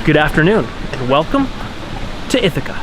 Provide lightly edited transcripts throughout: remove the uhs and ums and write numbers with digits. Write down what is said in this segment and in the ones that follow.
Good afternoon, and welcome to Ithaca.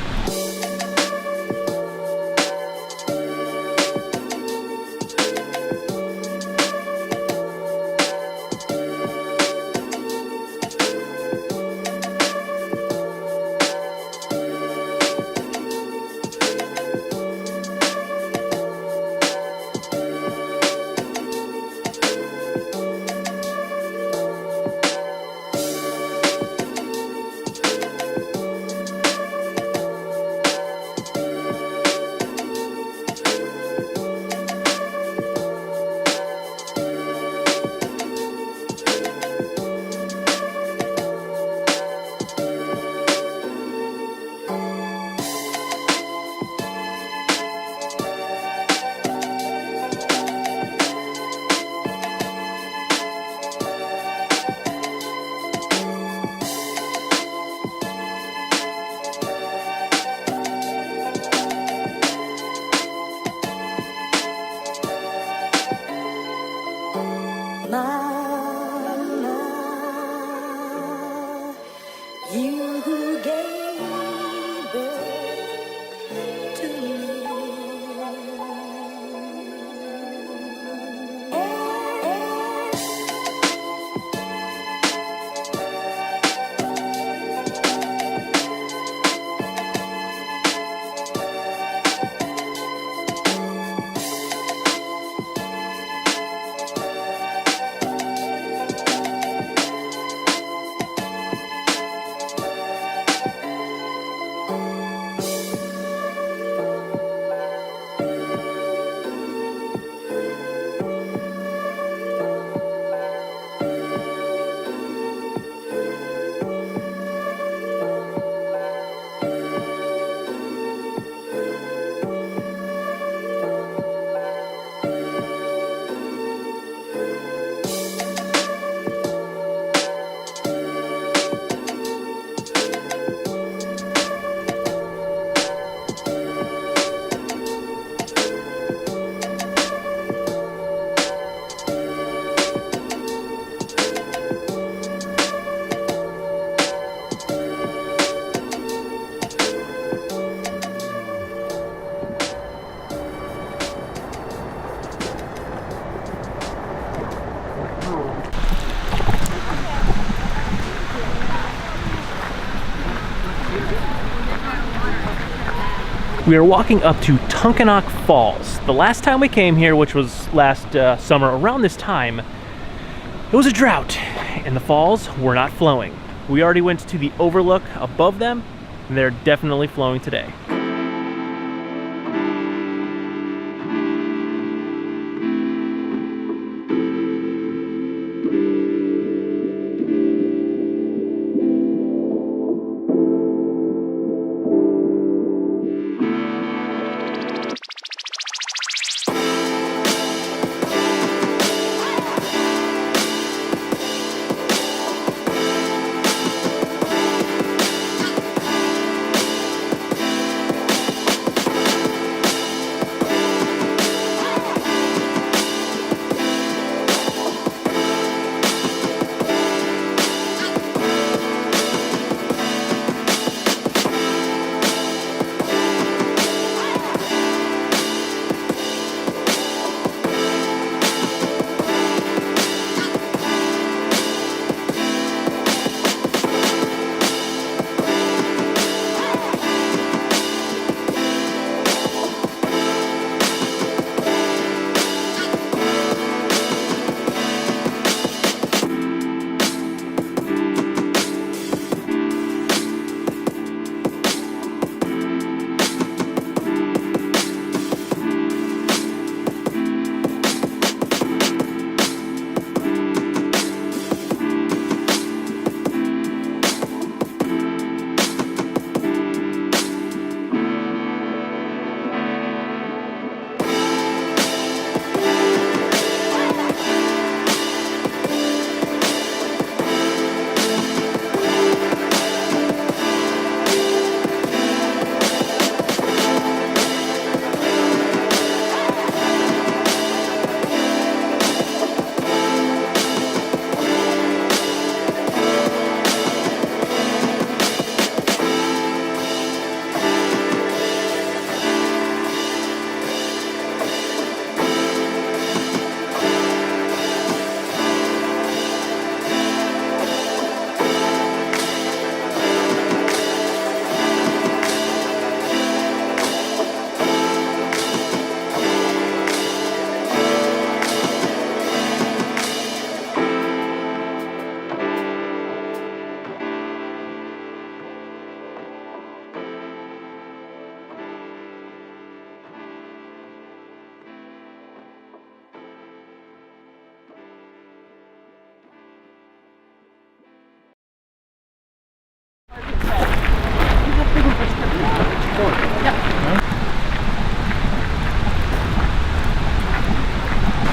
We are walking up to Taughannock Falls. The last time we came here, which was last summer around this time, it was a drought and the falls were not flowing. We already went to the overlook above them and they're definitely flowing today.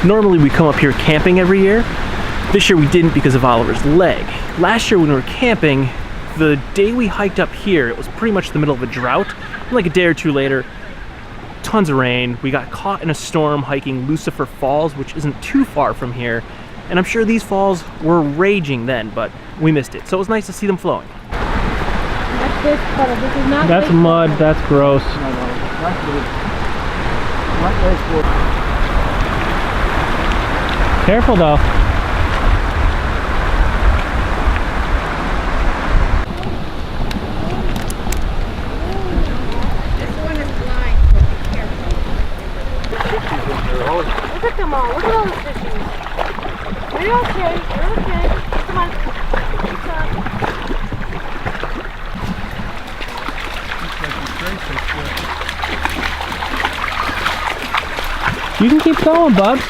Normally we come up here camping every year. This year we didn't because of Oliver's leg. Last year when we were camping, the day we hiked up here, it was pretty much the middle of a drought. Like a day or two later, tons of rain. We got caught in a storm hiking Lucifer Falls, which isn't too far from here. And I'm sure these falls were raging then, but we missed it. So it was nice to see them flowing. That's this puddle. This is not. That's mud. That's gross. No, that's good. Not this good. Careful though. This one is blind, so be careful. Look at them all. Look at all the fishies. You're okay. You're okay. Come on. Keep on. You can keep going, bud.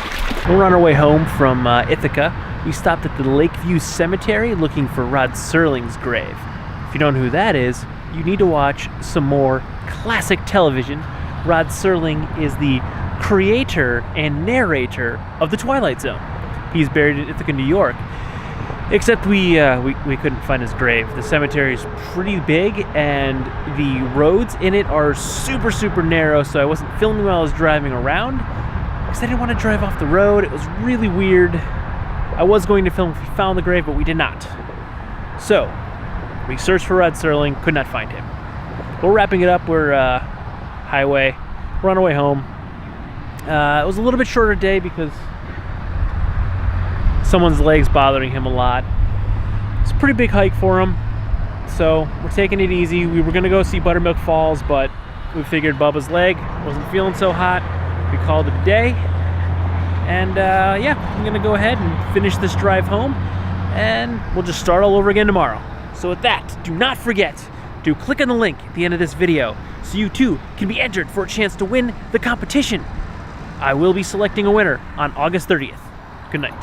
We're on our way home from Ithaca. We stopped at the Lakeview Cemetery looking for Rod Serling's grave. If you don't know who that is, you need to watch some more classic television. Rod Serling is the creator and narrator of The Twilight Zone. He's buried in Ithaca, New York. Except we couldn't find his grave. The cemetery is pretty big and the roads in it are super, super narrow, so I wasn't filming while I was driving around because I didn't want to drive off the road. It was really weird. I was going to film if we found the grave, but we did not. So, we searched for Rod Serling, could not find him. We're wrapping it up. We're highway. We're on our way home. It was a little bit shorter day because someone's leg's bothering him a lot. It's a pretty big hike for him, so we're taking it easy. We were gonna go see Buttermilk Falls, but we figured Bubba's leg wasn't feeling so hot. We called it a day, and yeah, I'm gonna go ahead and finish this drive home, and we'll just start all over again tomorrow. So with that, do not forget to click on the link at the end of this video so you too can be entered for a chance to win the competition. I will be selecting a winner on August 30th. Good night.